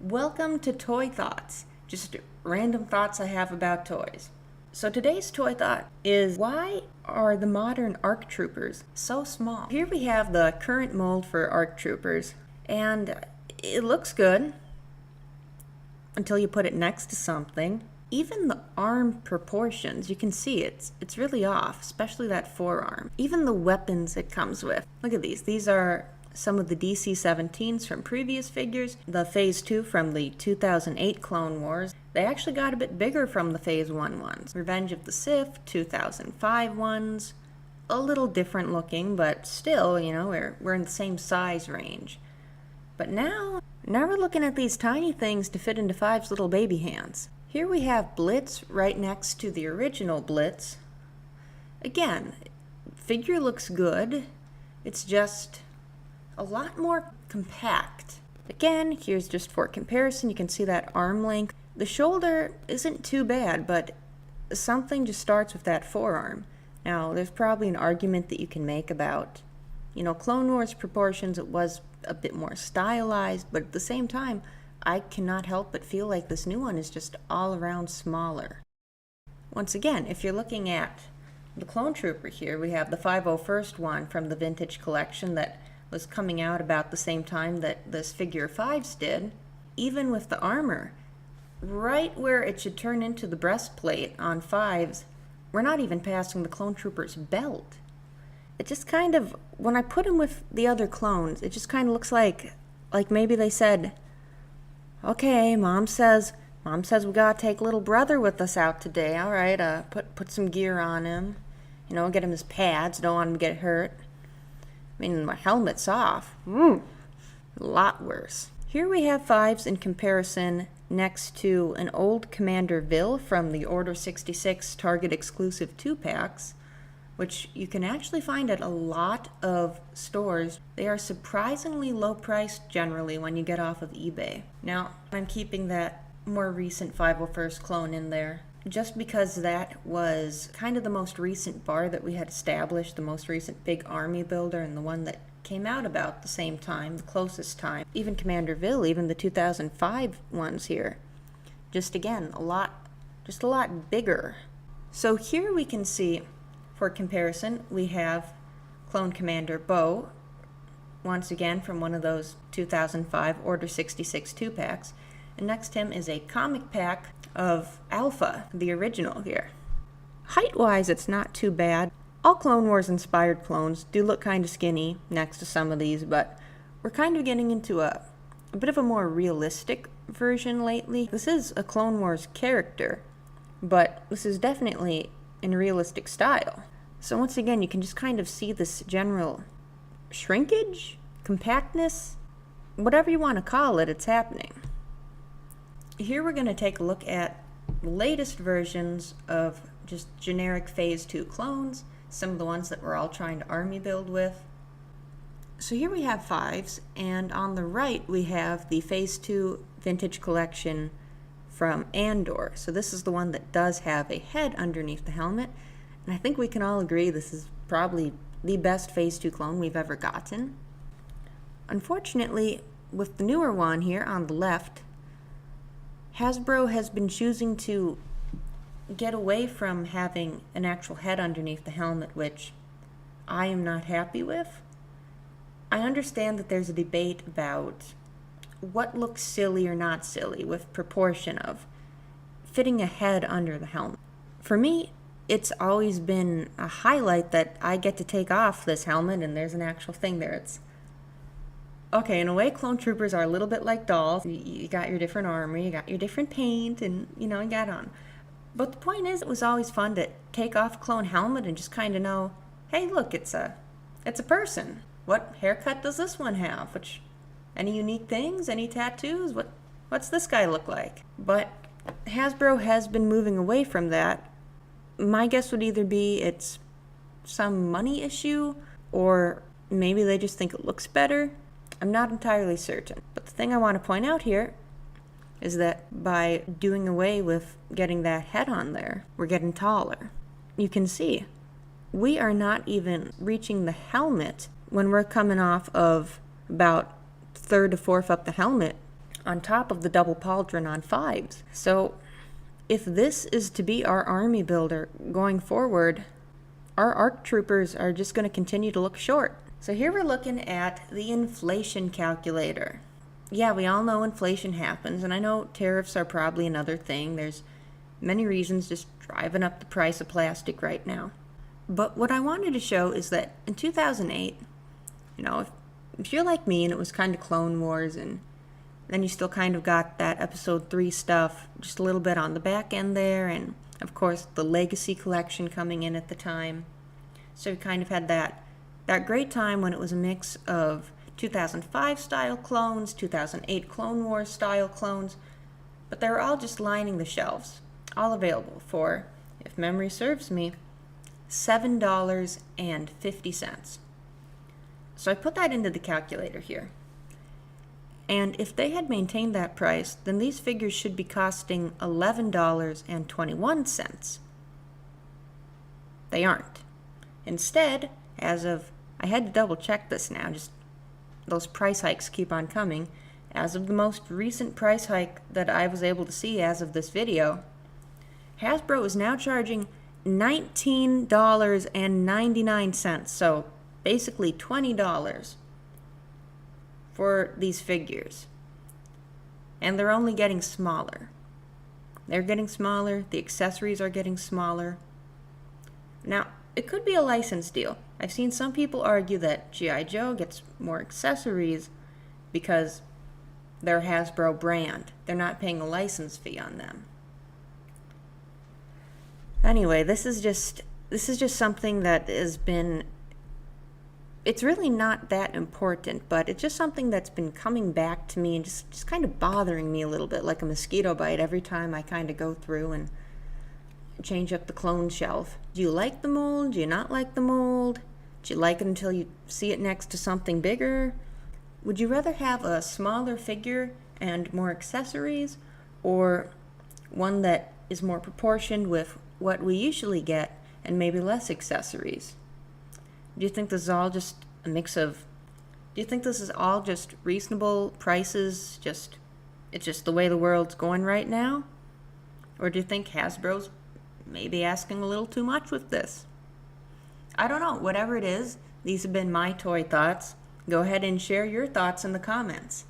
Welcome to Toy Thoughts, just random thoughts I have about toys. So today's toy thought is, why are the modern ARC Troopers so small? Here we have the current mold for ARC Troopers, and it looks good until you put it next to something. Even the arm proportions, you can see it's really off, especially that forearm. Even the weapons it comes with. Look at these. These are some of the DC-17s from previous figures, the Phase 2 from the 2008 Clone Wars. They actually got a bit bigger from the Phase 1 ones. Revenge of the Sith, 2005 ones, a little different looking, but still, you know, we're in the same size range. But now we're looking at these tiny things to fit into Five's little baby hands. Here we have Blitz right next to the original Blitz. Again, figure looks good, it's just a lot more compact. Again, here's just for comparison, you can see that arm length. The shoulder isn't too bad, but something just starts with that forearm. Now, there's probably an argument that you can make about, you know, Clone Wars proportions, it was a bit more stylized, but at the same time, I cannot help but feel like this new one is just all around smaller. Once again, if you're looking at the Clone Trooper here, we have the 501st one from the Vintage Collection that was coming out about the same time that this figure 5s did. Even with the armor, right where it should turn into the breastplate on 5s, we're not even passing the Clone Trooper's belt. It just kind of, when I put him with the other clones, it just kind of looks like maybe they said, okay, Mom says we gotta take little brother with us out today. All right, put some gear on him, you know, get him his pads. Don't want him to get hurt. I mean, my helmet's off. A lot worse. Here we have 5s in comparison next to an old Commander Vil from the Order 66 Target exclusive 2-packs, which you can actually find at a lot of stores. They are surprisingly low priced generally when you get off of eBay. Now, I'm keeping that more recent 501st clone in there, just because that was kind of the most recent bar that we had established, the most recent big army builder, and the one that came out about the same time, the closest time. Even Commander Vil, even the 2005 ones here. Just again, a lot bigger. So here we can see, for comparison, we have Clone Commander Bo, once again from one of those 2005 Order 66 2-packs. And next to him is a comic pack of Alpha, the original here. Height-wise, it's not too bad. All Clone Wars inspired clones do look kind of skinny next to some of these, but we're kind of getting into a bit of a more realistic version lately. This is a Clone Wars character, but this is definitely in realistic style. So once again, you can just kind of see this general shrinkage, compactness, whatever you want to call it, it's happening. Here we're going to take a look at the latest versions of just generic Phase 2 clones, some of the ones that we're all trying to army build with. So here we have 5s, and on the right we have the Phase 2 Vintage Collection from Andor. So this is the one that does have a head underneath the helmet, and I think we can all agree this is probably the best Phase 2 clone we've ever gotten. Unfortunately, with the newer one here on the left, Hasbro has been choosing to get away from having an actual head underneath the helmet, which I am not happy with. I understand that there's a debate about what looks silly or not silly with proportion of fitting a head under the helmet. For me, it's always been a highlight that I get to take off this helmet and there's an actual thing there. It's okay, in a way, Clone Troopers are a little bit like dolls. You got your different armor, you got your different paint, and, you know, you got on. But the point is, it was always fun to take off a clone helmet and just kind of know, hey, look, it's a person. What haircut does this one have? Any unique things? Any tattoos? What's this guy look like? But Hasbro has been moving away from that. My guess would either be it's some money issue, or maybe they just think it looks better. I'm not entirely certain. But the thing I want to point out here is that by doing away with getting that head on there, we're getting taller. You can see, we are not even reaching the helmet when we're coming off of about third to fourth up the helmet on top of the double pauldron on 5s. So if this is to be our army builder going forward, our ARC troopers are just going to continue to look short. So here we're looking at the inflation calculator. Yeah, we all know inflation happens, and I know tariffs are probably another thing. There's many reasons just driving up the price of plastic right now. But what I wanted to show is that in 2008, if you're like me and it was kind of Clone Wars, and then you still kind of got that episode 3 stuff just a little bit on the back end there, and of course the Legacy collection coming in at the time. So we kind of had that great time when it was a mix of 2005 style clones, 2008 Clone Wars style clones, but they were all just lining the shelves, all available for, if memory serves me, $7.50. So I put that into the calculator here. And if they had maintained that price, then these figures should be costing $11.21. They aren't. Instead, I had to double check this now, just those price hikes keep on coming. As of the most recent price hike that I was able to see as of this video, Hasbro is now charging $19.99, so basically $20 for these figures. And they're only getting smaller. They're getting smaller, the accessories are getting smaller. Now, it could be a license deal. I've seen some people argue that G.I. Joe gets more accessories because they're a Hasbro brand. They're not paying a license fee on them. Anyway, this is just something that has been, it's really not that important, but it's just something that's been coming back to me and just kind of bothering me a little bit, like a mosquito bite every time I kind of go through and change up the clone shelf. Do you like the mold? Do you not like the mold? Do you like it until you see it next to something bigger? Would you rather have a smaller figure and more accessories, or one that is more proportioned with what we usually get and maybe less accessories? Do you think this is all just a mix of, do you think this is all just reasonable prices, it's just the way the world's going right now? Or do you think Hasbro's maybe asking a little too much with this? I don't know. Whatever it is, these have been my toy thoughts. Go ahead and share your thoughts in the comments.